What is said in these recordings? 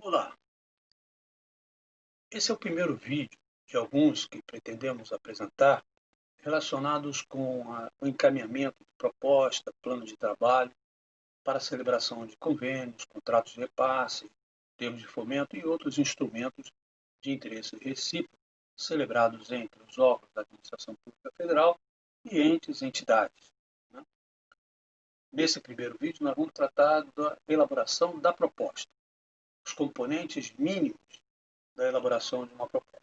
Olá, esse é o primeiro vídeo de alguns que pretendemos apresentar relacionados com o encaminhamento de proposta, plano de trabalho para a celebração de convênios, contratos de repasse, termos de fomento e outros instrumentos de interesse recíproco celebrados entre os órgãos da Administração Pública Federal e entidades. Né? Nesse primeiro vídeo, nós vamos tratar da elaboração da proposta, os componentes mínimos da elaboração de uma proposta.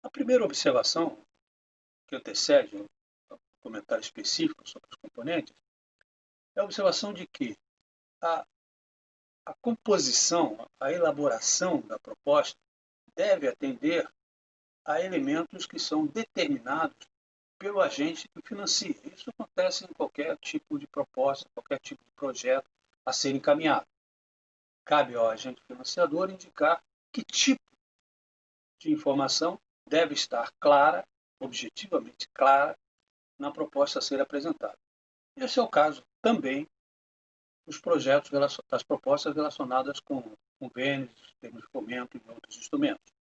A primeira observação que antecede um comentário específico sobre os componentes é a observação de que a, a composição, a elaboração da proposta deve atender a elementos que são determinados pelo agente que financia. Isso acontece em qualquer tipo de proposta, qualquer tipo de projeto a ser encaminhado. Cabe ao agente financiador indicar que tipo de informação deve estar clara, objetivamente clara, na proposta a ser apresentada. Esse é o caso também dos projetos, das propostas relacionadas com convênios, termos de fomento e outros instrumentos.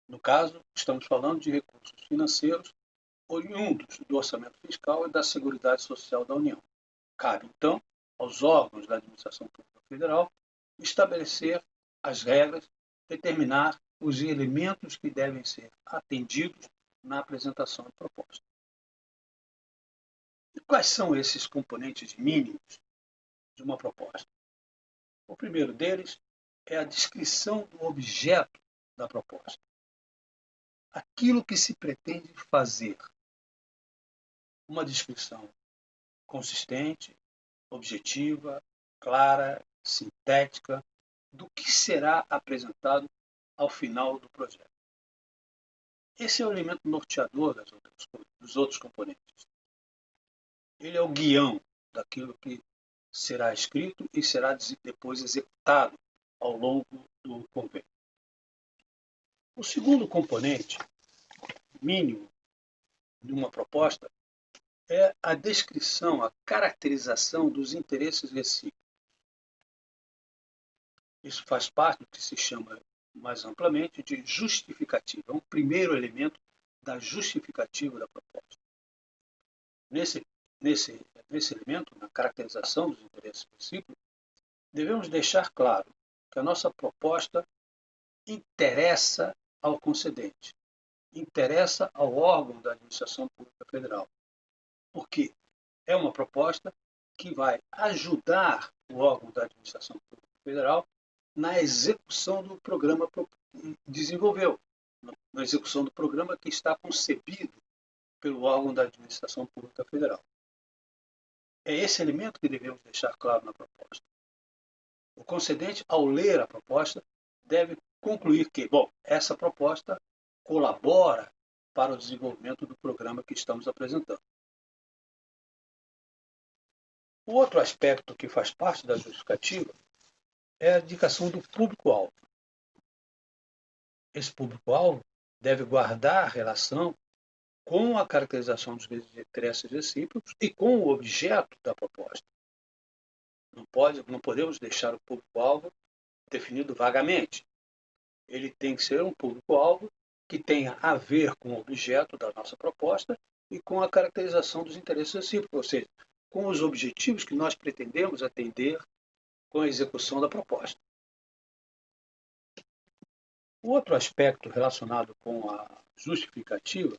No caso, estamos falando de recursos financeiros oriundos do orçamento fiscal e da Seguridade Social da União. Cabe, então, aos órgãos da Administração Pública Federal estabelecer as regras, determinar os elementos que devem ser atendidos na apresentação da proposta. E quais são esses componentes mínimos de uma proposta? O primeiro deles é a descrição do objeto da proposta. Aquilo que se pretende fazer. Uma descrição consistente, objetiva, clara, sintética, do que será apresentado ao final do projeto. Esse é o elemento norteador dos outros componentes. Ele é o guião daquilo que será escrito e será depois executado ao longo do convênio. O segundo componente mínimo de uma proposta é a descrição, a caracterização dos interesses recíprocos. Isso faz parte do que se chama mais amplamente de justificativa. É um primeiro elemento da justificativa da proposta. Nesse, nesse elemento, na caracterização dos interesses recíprocos, devemos deixar claro que a nossa proposta interessa ao concedente, interessa ao órgão da Administração Pública Federal, porque é uma proposta que vai ajudar o órgão da Administração Pública Federal na execução do programa que desenvolveu, na execução do programa que está concebido pelo órgão da Administração Pública Federal. É esse elemento que devemos deixar claro na proposta. O concedente, ao ler a proposta, deve concluir que, bom, essa proposta colabora para o desenvolvimento do programa que estamos apresentando. O outro aspecto que faz parte da justificativa é a indicação do público-alvo. Esse público-alvo deve guardar relação com a caracterização dos interesses recíprocos e com o objeto da proposta. Não podemos deixar o público-alvo definido vagamente. Ele tem que ser um público-alvo que tenha a ver com o objeto da nossa proposta e com a caracterização dos interesses recíprocos, ou seja, com os objetivos que nós pretendemos atender com a execução da proposta. O outro aspecto relacionado com a justificativa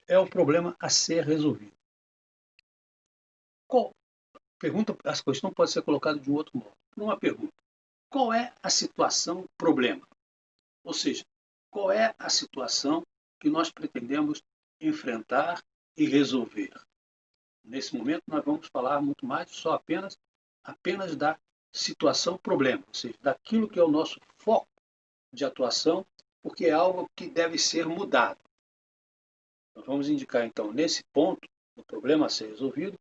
é o problema a ser resolvido. A questão pode ser colocada de um outro modo. Uma pergunta: qual é a situação problema? Ou seja, qual é a situação que nós pretendemos enfrentar e resolver? Nesse momento, nós vamos falar muito mais só apenas da situação problema, ou seja, daquilo que é o nosso foco de atuação, porque é algo que deve ser mudado. Nós vamos indicar, então, nesse ponto, o problema a ser resolvido,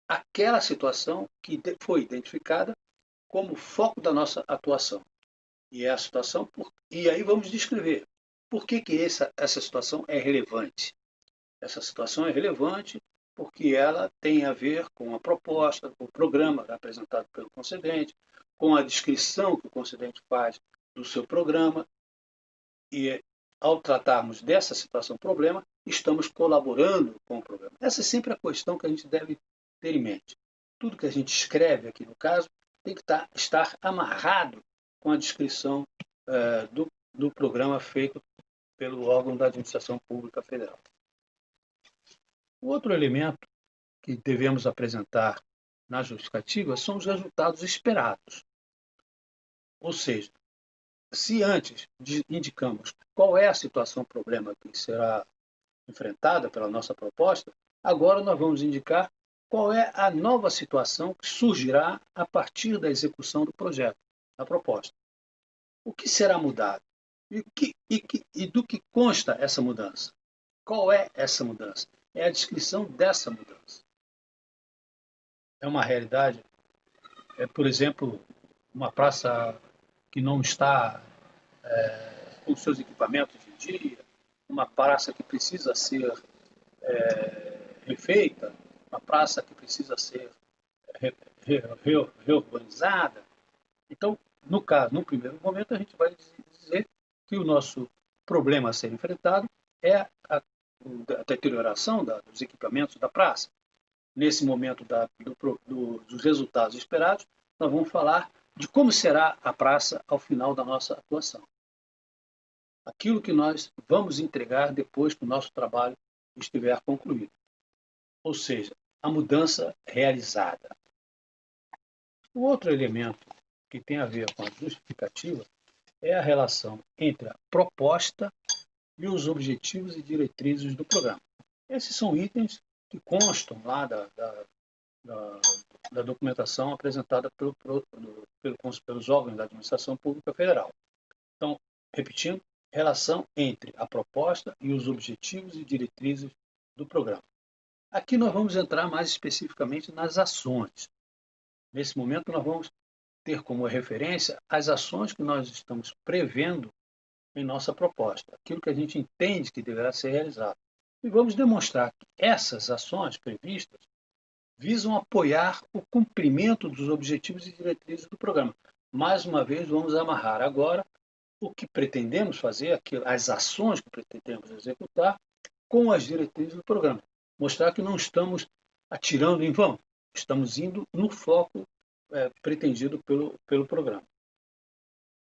aquela situação que foi identificada como foco da nossa atuação. E é a situação, e aí vamos descrever por que essa situação é relevante. Essa situação é relevante porque ela tem a ver com a proposta, com o programa apresentado pelo concedente, com a descrição que o concedente faz do seu programa, e ao tratarmos dessa situação problema, estamos colaborando com o programa. Essa é sempre a questão que a gente deve ter em mente. Tudo que a gente escreve aqui no caso tem que estar amarrado com a descrição do programa feito pelo órgão da Administração Pública Federal. O outro elemento que devemos apresentar na justificativa são os resultados esperados. Ou seja, se antes indicamos qual é a situação problema que será enfrentada pela nossa proposta, agora nós vamos indicar qual é a nova situação que surgirá a partir da execução do projeto, da proposta. O que será mudado? E do que consta essa mudança? Qual é essa mudança? É a descrição dessa mudança. É uma realidade, por exemplo, uma praça que não está com seus equipamentos de dia, uma praça que precisa ser refeita, uma praça que precisa ser reurbanizada. Então, no caso, no primeiro momento, a gente vai dizer que o nosso problema a ser enfrentado é a deterioração dos equipamentos da praça. Nesse momento dos resultados esperados, nós vamos falar de como será a praça ao final da nossa atuação. Aquilo que nós vamos entregar depois que o nosso trabalho estiver concluído. Ou seja, a mudança realizada. O outro elemento que tem a ver com a justificativa é a relação entre a proposta e os objetivos e diretrizes do programa. Esses são itens que constam lá da documentação apresentada pelos órgãos da Administração Pública Federal. Então, repetindo, relação entre a proposta e os objetivos e diretrizes do programa. Aqui nós vamos entrar mais especificamente nas ações. Nesse momento, nós vamos ter como referência as ações que nós estamos prevendo em nossa proposta, aquilo que a gente entende que deverá ser realizado. E vamos demonstrar que essas ações previstas visam apoiar o cumprimento dos objetivos e diretrizes do programa. Mais uma vez, vamos amarrar agora o que pretendemos fazer, as ações que pretendemos executar, com as diretrizes do programa. Mostrar que não estamos atirando em vão, estamos indo no foco pretendido pelo programa.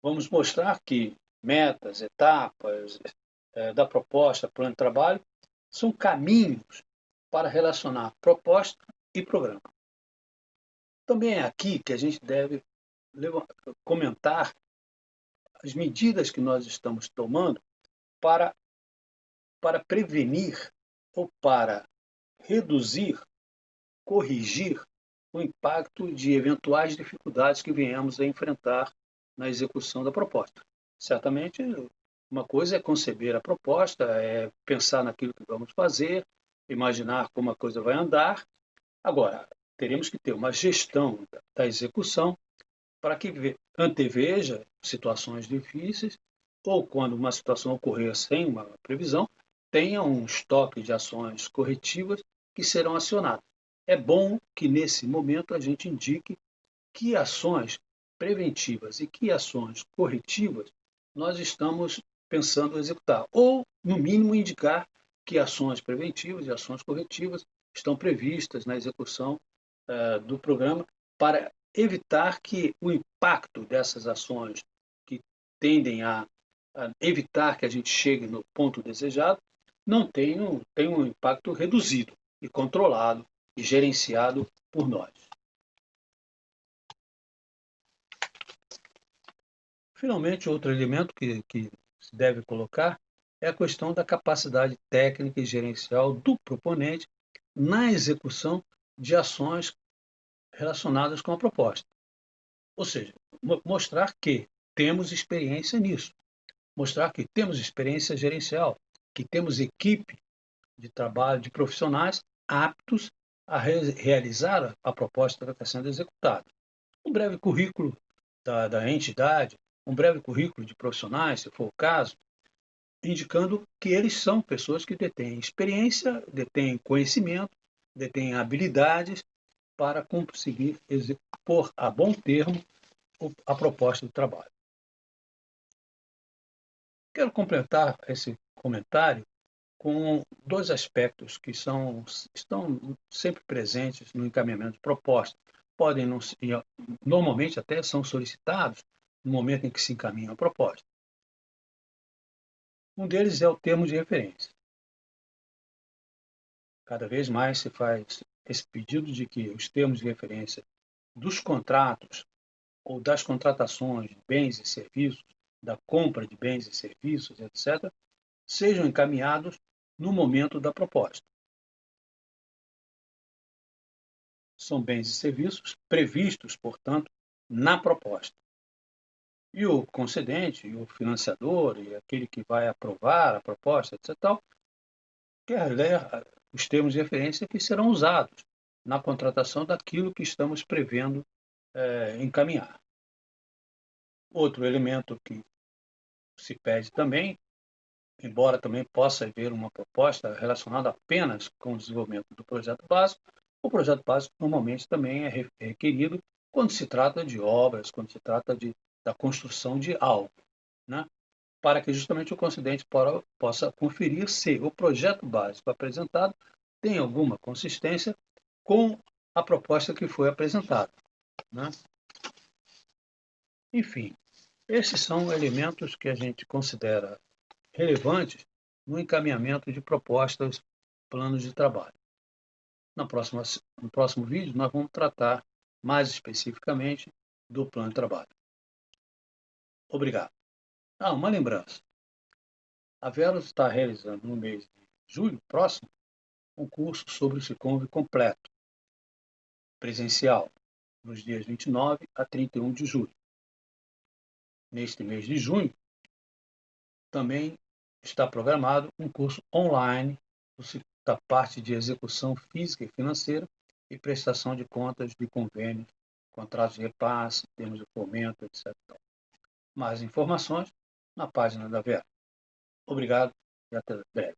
Vamos mostrar que metas, etapas da proposta, plano de trabalho, são caminhos para relacionar proposta e programa. Também é aqui que a gente deve comentar as medidas que nós estamos tomando para prevenir ou para reduzir, corrigir o impacto de eventuais dificuldades que venhamos a enfrentar na execução da proposta. Certamente, uma coisa é conceber a proposta, é pensar naquilo que vamos fazer, imaginar como a coisa vai andar. Agora, teremos que ter uma gestão da execução para que anteveja situações difíceis ou, quando uma situação ocorrer sem uma previsão, tenha um estoque de ações corretivas que serão acionadas. É bom que, nesse momento, a gente indique que ações preventivas e que ações corretivas nós estamos pensando em executar. Ou, no mínimo, indicar que ações preventivas e ações corretivas estão previstas na execução do programa para evitar que o impacto dessas ações que tendem a evitar que a gente chegue no ponto desejado não tenham um impacto reduzido e controlado e gerenciado por nós. Finalmente, outro elemento que se deve colocar é a questão da capacidade técnica e gerencial do proponente na execução de ações relacionadas com a proposta. Ou seja, mostrar que temos experiência nisso, mostrar que temos experiência gerencial, que temos equipe de trabalho, de profissionais aptos a realizar a proposta que está sendo executada. Um breve currículo da entidade, um breve currículo de profissionais, se for o caso, indicando que eles são pessoas que detêm experiência, detêm conhecimento detêm habilidades para conseguir pôr a bom termo a proposta do trabalho. Quero completar esse comentário com dois aspectos que estão sempre presentes no encaminhamento de proposta. Podem, não, normalmente até são solicitados no momento em que se encaminha a proposta. Um deles é o termo de referência. Cada vez mais se faz esse pedido de que os termos de referência dos contratos ou das contratações de bens e serviços, da compra de bens e serviços, etc., sejam encaminhados no momento da proposta. São bens e serviços previstos, portanto, na proposta. E o concedente, e o financiador, e aquele que vai aprovar a proposta, etc., quer ler os termos de referência que serão usados na contratação daquilo que estamos prevendo encaminhar. Outro elemento que se pede também, embora também possa haver uma proposta relacionada apenas com o desenvolvimento do projeto básico, o projeto básico normalmente também é requerido quando se trata de obras, quando se trata da construção de algo, né? Para que justamente o concedente possa conferir se o projeto básico apresentado tem alguma consistência com a proposta que foi apresentada, né? Enfim, esses são elementos que a gente considera relevantes no encaminhamento de propostas, planos de trabalho. No próximo vídeo, nós vamos tratar mais especificamente do plano de trabalho. Obrigado. Uma lembrança. A Velos está realizando no mês de julho próximo um curso sobre o Siconv completo, presencial, nos dias 29 a 31 de julho. Neste mês de junho, também está programado um curso online da parte de execução física e financeira e prestação de contas de convênios, contratos de repasse, termos de fomento, etc. Mais informações na página da Vera. Obrigado e até breve.